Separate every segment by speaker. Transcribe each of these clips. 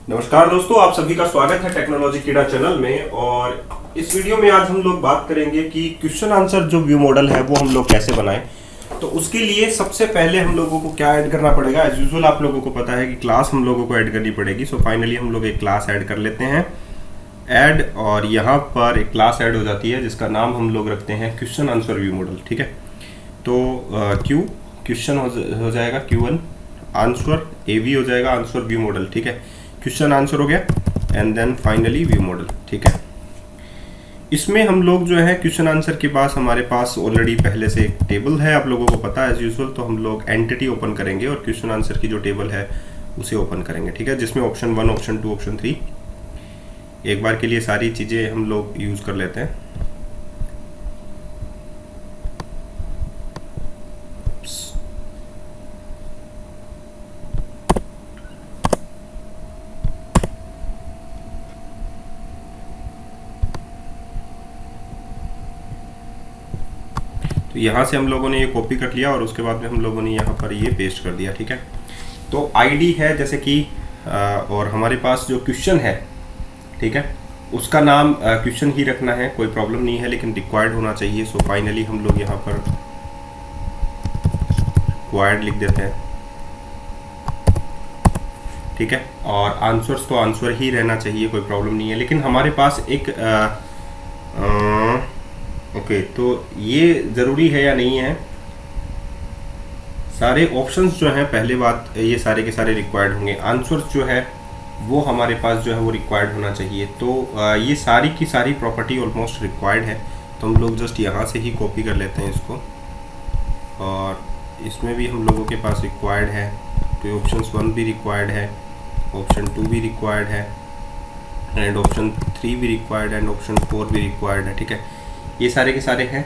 Speaker 1: नमस्कार दोस्तों, आप सभी का स्वागत है टेक्नोलॉजी कीड़ा चैनल में। और इस वीडियो में आज हम लोग बात करेंगे कि क्वेश्चन आंसर जो व्यू मॉडल है वो हम लोग कैसे बनाएं। तो उसके लिए सबसे पहले हम लोगों को क्या ऐड करना पड़ेगा। एज यूजुअल आप लोगों को पता है कि क्लास हम लोगों को ऐड करनी पड़ेगी। सो फाइनली हम लोग एक क्लास ऐड कर लेते हैं ऐड, और यहाँ पर एक क्लास ऐड हो जाती है जिसका नाम हम लोग रखते हैं क्वेश्चन आंसर व्यू मॉडल। ठीक है, तो क्वेश्चन हो जाएगा Q1, आंसर AV हो जाएगा आंसर व्यू मॉडल। ठीक है, क्वेश्चन आंसर हो गया and then finally view model. ठीक है, इसमें हम लोग जो है क्वेश्चन आंसर के पास हमारे पास ऑलरेडी पहले से एक टेबल है, आप लोगों को पता है एज यूजुअल। तो हम लोग एंटिटी ओपन करेंगे और क्वेश्चन आंसर की जो टेबल है उसे ओपन करेंगे। ठीक है, जिसमें ऑप्शन 1, ऑप्शन 2, ऑप्शन 3, एक बार के लिए सारी चीज़ें हम लोग यूज़ कर लेते हैं। तो यहाँ से हम लोगों ने ये कॉपी कर लिया और उसके बाद में हम लोगों ने यहाँ पर ये पेस्ट कर दिया। ठीक है, तो आईडी है जैसे कि और हमारे पास जो क्वेश्चन है, ठीक है, उसका नाम क्वेश्चन ही रखना है, कोई प्रॉब्लम नहीं है, लेकिन रिक्वायर्ड होना चाहिए। सो फाइनली हम लोग यहाँ पर रिक्वायर्ड लिख देते हैं। ठीक है, और आंसर्स तो आंसर ही रहना चाहिए, कोई प्रॉब्लम नहीं है। लेकिन हमारे पास एक ओके, तो ये ज़रूरी है या नहीं है, सारे ऑप्शंस जो हैं, पहले बात ये सारे के सारे रिक्वायर्ड होंगे। आंसर्स जो है वो हमारे पास जो है वो रिक्वायर्ड होना चाहिए। तो ये सारी की सारी प्रॉपर्टी ऑलमोस्ट रिक्वायर्ड है। तो हम लोग जस्ट यहाँ से ही कॉपी कर लेते हैं इसको, और इसमें भी हम लोगों के पास रिक्वायर्ड है। तो ऑप्शन 1 भी रिक्वायर्ड है, ऑप्शन 2 भी रिक्वायर्ड है, एंड ऑप्शन 3 भी रिक्वायर्ड है, एंड ऑप्शन 4 भी रिक्वायर्ड है। ठीक है, ये सारे के सारे हैं।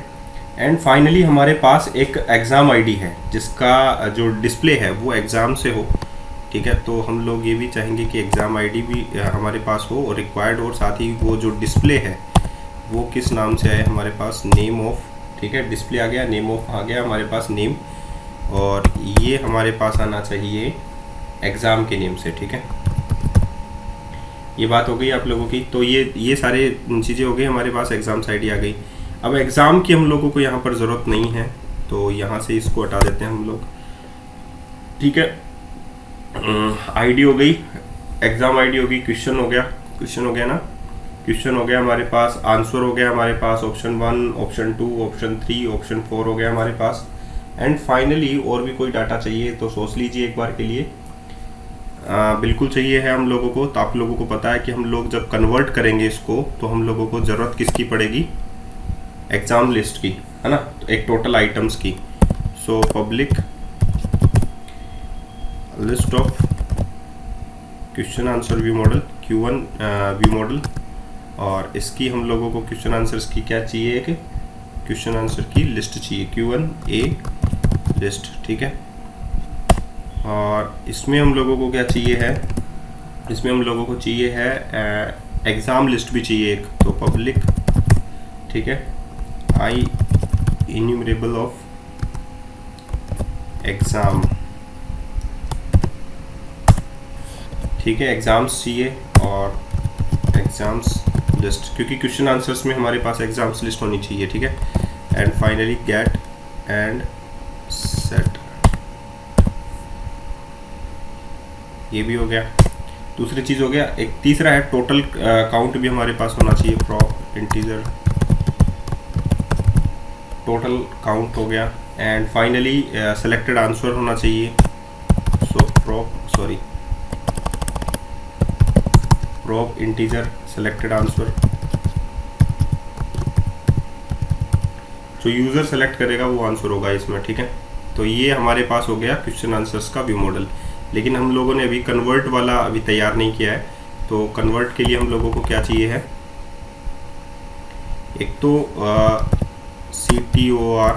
Speaker 1: एंड फाइनली हमारे पास एक एग्ज़ाम आईडी है जिसका जो डिस्प्ले है वो एग्ज़ाम से हो। ठीक है, तो हम लोग ये भी चाहेंगे कि एग्ज़ाम आईडी भी हमारे पास हो और रिक्वायर्ड, और साथ ही वो जो डिस्प्ले है वो किस नाम से आए हमारे पास, नेम ऑफ। ठीक है, डिस्प्ले आ गया, नेम ऑफ आ गया हमारे पास, नेम, और ये हमारे पास आना चाहिए एग्ज़ाम के नेम से। ठीक है, ये बात हो गई आप लोगों की। तो ये सारे चीज़ें हो गई, हमारे पास एग्ज़ाम आईडी आ गई। अब एग्ज़ाम की हम लोगों को यहाँ पर ज़रूरत नहीं है, तो यहाँ से इसको हटा देते हैं हम लोग। ठीक है, आईडी हो गई, एग्ज़ाम आईडी हो गई, क्वेश्चन हो गया, क्वेश्चन हो गया ना, क्वेश्चन हो गया हमारे पास, आंसर हो गया हमारे पास, ऑप्शन 1, ऑप्शन 2, ऑप्शन 3, ऑप्शन 4 हो गया हमारे पास। एंड फाइनली और भी कोई डाटा चाहिए तो सोच लीजिए एक बार के लिए। बिल्कुल चाहिए है हम लोगों को। तो आप लोगों को पता है कि हम लोग जब कन्वर्ट करेंगे इसको तो हम लोगों को ज़रूरत किसकी पड़ेगी, एग्ज़ाम लिस्ट की, है ना, तो एक टोटल आइटम्स की। So public list of question answer view model, Q1 view model, और इसकी हम लोगों को क्वेश्चन आंसर्स की क्या चाहिए, एक क्वेश्चन आंसर की लिस्ट चाहिए, Q1A लिस्ट। ठीक है, और इसमें हम लोगों को क्या चाहिए है, इसमें हम लोगों को चाहिए है एग्ज़ाम लिस्ट भी चाहिए एक, तो पब्लिक, ठीक है, आई इन्यूमरेबल ऑफ एग्ज़ाम। ठीक है, एग्ज़ाम्स चाहिए और एग्ज़ाम्स लिस्ट, क्योंकि क्वेश्चन आंसर्स में हमारे पास एग्ज़ाम्स लिस्ट होनी चाहिए। ठीक है, and finally get and set, ये भी हो गया। दूसरी चीज़ हो गया, एक तीसरा है टोटल काउंट भी हमारे पास होना चाहिए, प्रॉप इंटीजर टोटल काउंट हो गया। एंड फाइनली सेलेक्टेड आंसर होना चाहिए, सो प्रॉप इंटीजर सेलेक्टेड आंसर, जो यूज़र सेलेक्ट करेगा वो आंसर होगा इसमें। ठीक है, तो ये हमारे पास हो गया क्वेश्चन आंसर्स का व्यू मॉडल। लेकिन हम लोगों ने अभी कन्वर्ट वाला अभी तैयार नहीं किया है, तो कन्वर्ट के लिए हम लोगों को क्या चाहिए है, एक तो CTOR,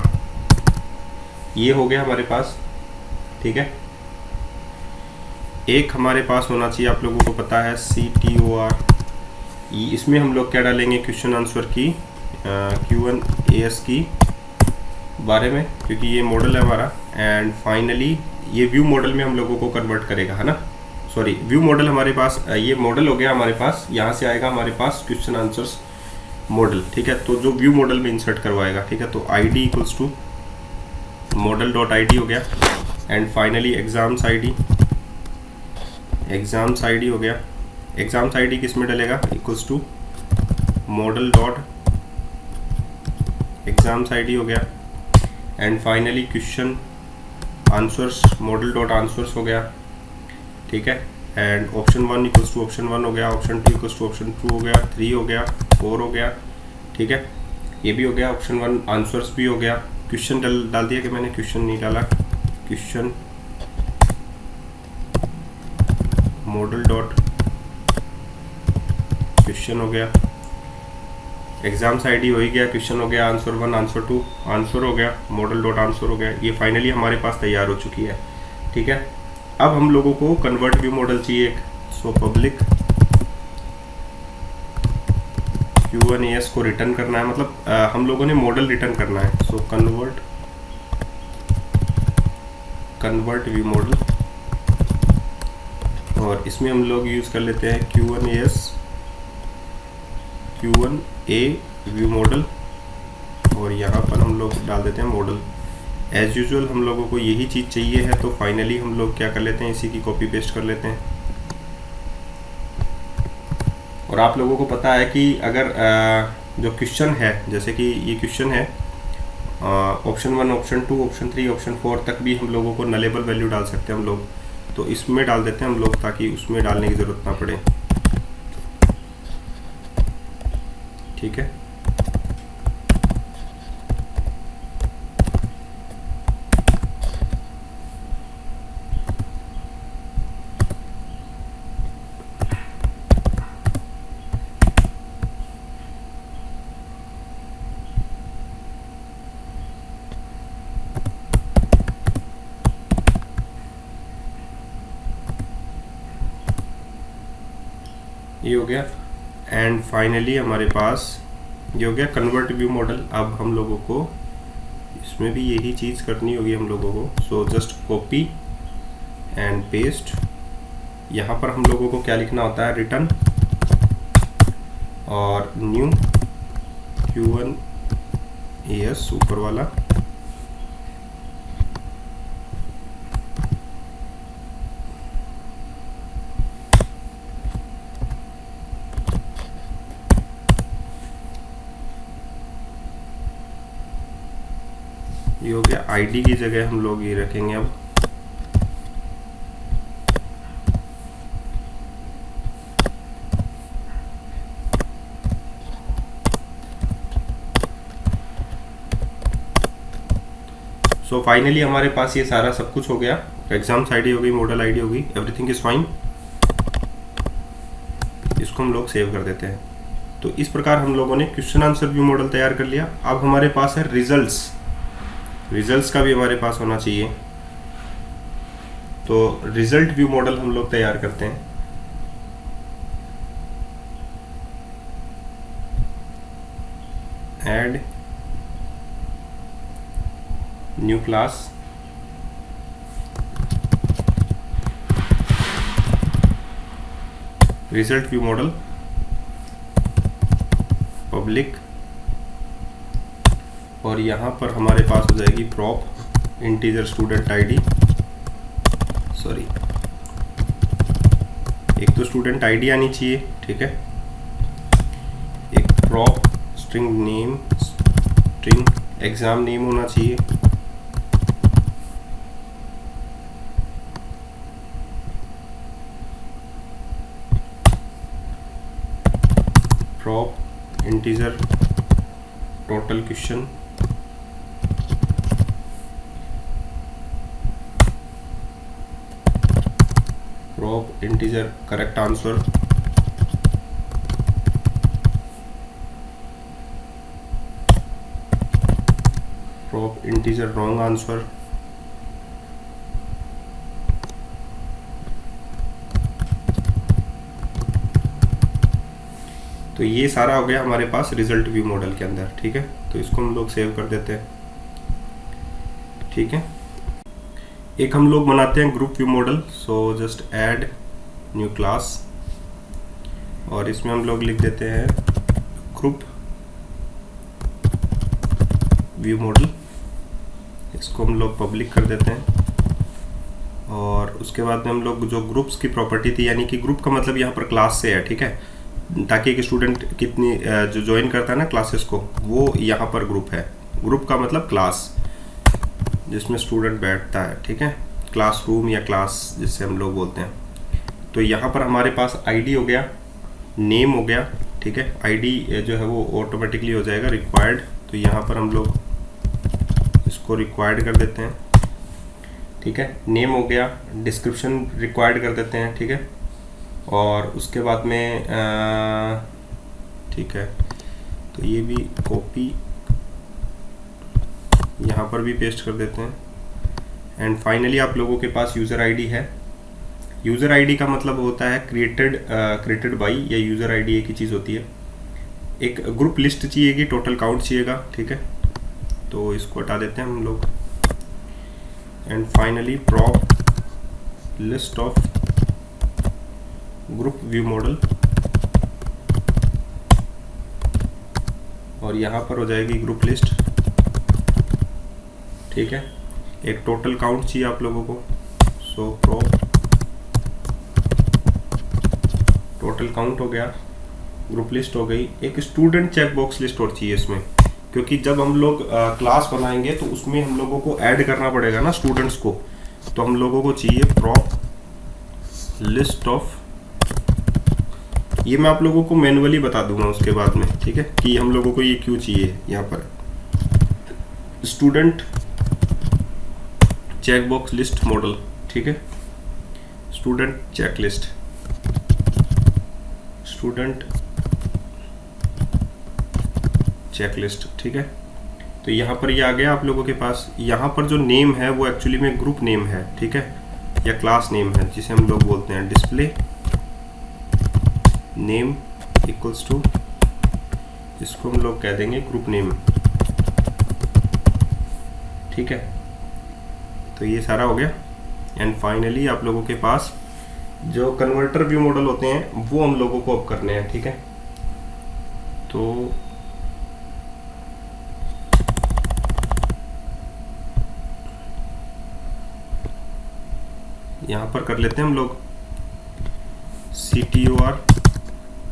Speaker 1: ये हो गया हमारे पास। ठीक है, एक हमारे पास होना चाहिए, आप लोगों को पता है CTOR, इसमें हम लोग क्या डालेंगे, क्वेश्चन आंसर की Q1AS की बारे में, क्योंकि ये मॉडल है हमारा। एंड फाइनली ये व्यू मॉडल में हम लोगों को कन्वर्ट करेगा, है ना। सॉरी व्यू मॉडल हमारे पास ये मॉडल हो गया हमारे पास, यहाँ से आएगा हमारे पास क्वेश्चन आंसर्स मॉडल, ठीक है। तो जो व्यू मॉडल में इंसर्ट करवाएगा, ठीक है। तो ID equals to model dot ID हो गया, एंड फाइनली एग्जाम्स ID हो गया। एग्जाम्स ID किस में डलेगा, equals to model dot exams ID हो गया, and finally question answers model dot answers हो गया, ठीक है। And option 1 equals to option 1 हो गया, ऑप्शन 2 इक्वल्स टू ऑप्शन 2 हो गया, 3 हो गया, 4 हो गया, ठीक है। ये भी हो गया, ऑप्शन 1 आंसर्स भी हो गया। क्वेश्चन डाल दिया कि मैंने क्वेश्चन नहीं डाला, क्वेश्चन मॉडल डॉट क्वेश्चन हो गया, एग्जाम्स ID हो ही गया, क्वेश्चन हो गया, आंसर 1 आंसर 2 आंसर हो गया, मॉडल डॉट आंसर हो गया। ये फाइनली हमारे पास तैयार हो चुकी है, ठीक है। अब हम लोगों को कन्वर्ट व्यू मॉडल चाहिए, सो पब्लिक Q1AS को रिटर्न करना है, मतलब हम लोगों ने मॉडल रिटर्न करना है। सो कन्वर्ट व्यू मॉडल, और इसमें हम लोग यूज़ कर लेते हैं Q1A व्यू मॉडल, और यहाँ पर हम लोग डाल देते हैं मॉडल। एज यूजुअल हम लोगों को यही चीज़ चाहिए है, तो फाइनली हम लोग क्या कर लेते हैं, इसी की कॉपी पेस्ट कर लेते हैं। और आप लोगों को पता है कि अगर जो क्वेश्चन है, जैसे कि ये क्वेश्चन है, ऑप्शन 1 ऑप्शन 2 ऑप्शन 3 ऑप्शन 4 तक भी हम लोगों को नलेबल वैल्यू डाल सकते हैं हम लोग, तो इसमें डाल देते हैं हम लोग, ताकि उसमें डालने की ज़रूरत ना पड़े, ठीक है। ये हो गया, एंड फाइनली हमारे पास ये हो गया कन्वर्ट व्यू मॉडल। अब हम लोगों को इसमें भी यही चीज़ करनी होगी हम लोगों को। So just copy and paste. यहाँ पर हम लोगों को क्या लिखना होता है, रिटर्न और न्यू Q1AS ऊपर वाला, ये हो गया। ID की जगह हम लोग ये रखेंगे अब सो फाइनली हमारे पास ये सारा सब कुछ हो गया। एग्जाम्स ID हो गई, मॉडल ID हो गई, एवरीथिंग इज फाइन। इसको हम लोग सेव कर देते हैं। तो इस प्रकार हम लोगों ने क्वेश्चन आंसर व्यू मॉडल तैयार कर लिया। अब हमारे पास है रिजल्ट्स का भी हमारे पास होना चाहिए। तो रिजल्ट व्यू मॉडल हम लोग तैयार करते हैं। Add new class, result view model public, और यहाँ पर हमारे पास हो जाएगी prop integer student ID, sorry एक तो स्टूडेंट ID आनी चाहिए, ठीक है। एक prop string name, string enzyme name होना चाहिए, prop integer total question, prop integer correct answer, prop integer wrong answer, तो ये सारा हो गया हमारे पास रिजल्ट व्यू मॉडल के अंदर, ठीक है। तो इसको हम लोग सेव कर देते हैं, ठीक है। एक हम लोग बनाते हैं group view model. So just add new class, और इसमें हम लोग लिख देते हैं ग्रुप व्यू मॉडल। इसको हम लोग पब्लिक कर देते हैं, और उसके बाद में हम लोग जो ग्रुप्स की प्रॉपर्टी थी, यानी कि ग्रुप का मतलब यहाँ पर क्लास से है, ठीक है, ताकि एक स्टूडेंट कितनी जो ज्वाइन करता है ना क्लासेस को, वो यहाँ पर ग्रुप है। ग्रुप का मतलब क्लास जिसमें स्टूडेंट बैठता है, ठीक है, क्लासरूम या क्लास जिससे हम लोग बोलते हैं। तो यहाँ पर हमारे पास आईडी हो गया, नेम हो गया, ठीक है, आईडी जो है वो ऑटोमेटिकली हो जाएगा रिक्वायर्ड, तो यहाँ पर हम लोग इसको रिक्वायर्ड कर देते हैं, ठीक है। नेम हो गया, डिस्क्रिप्शन रिक्वायर्ड कर देते हैं, ठीक है, और उसके बाद में ठीक है, तो ये भी कॉपी यहाँ पर भी पेस्ट कर देते हैं। एंड फाइनली आप लोगों के पास यूज़र आईडी है। यूज़र आईडी का मतलब होता है क्रिएटेड बाई, या यूज़र आईडी एक ही चीज़ होती है। एक ग्रुप लिस्ट चाहिएगी, टोटल काउंट चाहिएगा, ठीक है, तो इसको हटा देते हैं हम लोग। And finally prop list of group view model, और यहाँ पर हो जाएगी ग्रुप लिस्ट, ठीक है। एक टोटल काउंट चाहिए आप लोगों को, सो प्रॉप टोटल काउंट हो गया, ग्रुप लिस्ट हो गई। एक स्टूडेंट चेकबॉक्स लिस्ट और चाहिए इसमें, क्योंकि जब हम लोग क्लास बनाएंगे तो उसमें हम लोगों को ऐड करना पड़ेगा ना स्टूडेंट्स को, तो हम लोगों को चाहिए प्रॉप लिस्ट ऑफ, ये मैं आप लोगों को मैनुअली बता दूंगा उसके बाद में, ठीक है, कि हम लोगों को ये क्यों चाहिए। यहाँ पर स्टूडेंट चेकबॉक्स लिस्ट मॉडल, ठीक है, स्टूडेंट चेकलिस्ट, स्टूडेंट चेकलिस्ट, ठीक है। तो यहाँ पर ये आ गया आप लोगों के पास। यहाँ पर जो नेम है वो एक्चुअली में ग्रुप नेम है, ठीक है, या क्लास नेम है, जिसे हम लोग बोलते हैं डिस्प्ले नेम इक्वल्स टू, इसको हम लोग कह देंगे ग्रुप नेम, ठीक है। तो ये सारा हो गया। एंड फाइनली आप लोगों के पास जो कन्वर्टर व्यू मॉडल होते हैं वो हम लोगों को अब करने हैं, ठीक है। तो यहाँ पर कर लेते हैं हम लोग CTOR,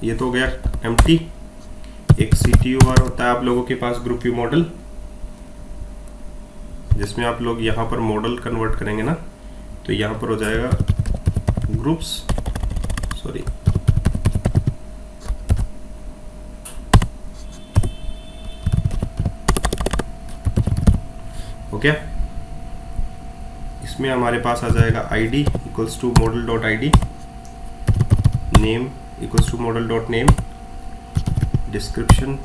Speaker 1: ये तो हो गया एम्प्टी। एक CTOR होता है आप लोगों के पास ग्रुप व्यू मॉडल, जिसमें आप लोग यहाँ पर मॉडल कन्वर्ट करेंगे ना, तो यहाँ पर हो जाएगा ग्रुप्स, सॉरी हो गया। इसमें हमारे पास आ जाएगा ID equals to model dot ID, name equals to model dot name, description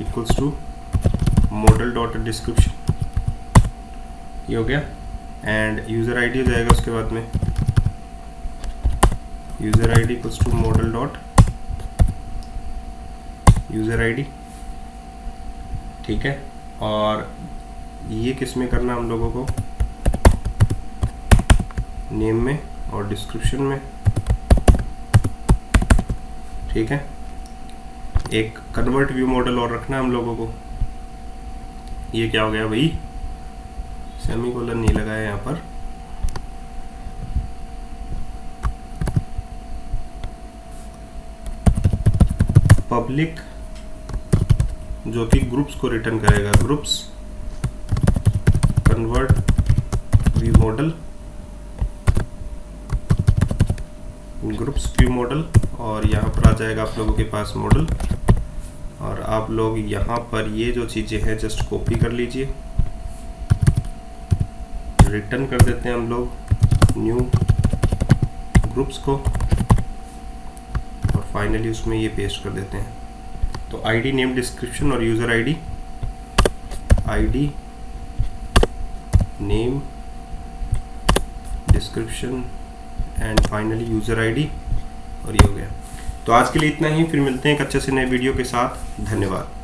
Speaker 1: equals to model dot description, ये हो गया। एंड यूज़र आईडी हो जाएगा उसके बाद में, user ID equals to model dot user ID, ठीक है। और ये किस में करना हम लोगों को, नेम में और डिस्क्रिप्शन में, ठीक है। एक कन्वर्ट व्यू मॉडल और रखना है हम लोगों को। ये क्या हो गया भाई, सेमीकोलन नहीं लगाया यहाँ पर, पब्लिक जो कि ग्रुप्स को रिटर्न करेगा, groups convert view model, groups view model, और यहाँ पर आ जाएगा आप लोगों के पास मॉडल। और आप लोग यहाँ पर ये जो चीज़ें हैं जस्ट कॉपी कर लीजिए, रिटर्न कर देते हैं हम लोग न्यू ग्रुप्स को, और फाइनली उसमें ये पेस्ट कर देते हैं। तो आईडी, नेम, डिस्क्रिप्शन और user ID, ID, name, description and finally user ID, और ये हो गया। तो आज के लिए इतना ही, फिर मिलते हैं एक अच्छे से नए वीडियो के साथ। धन्यवाद।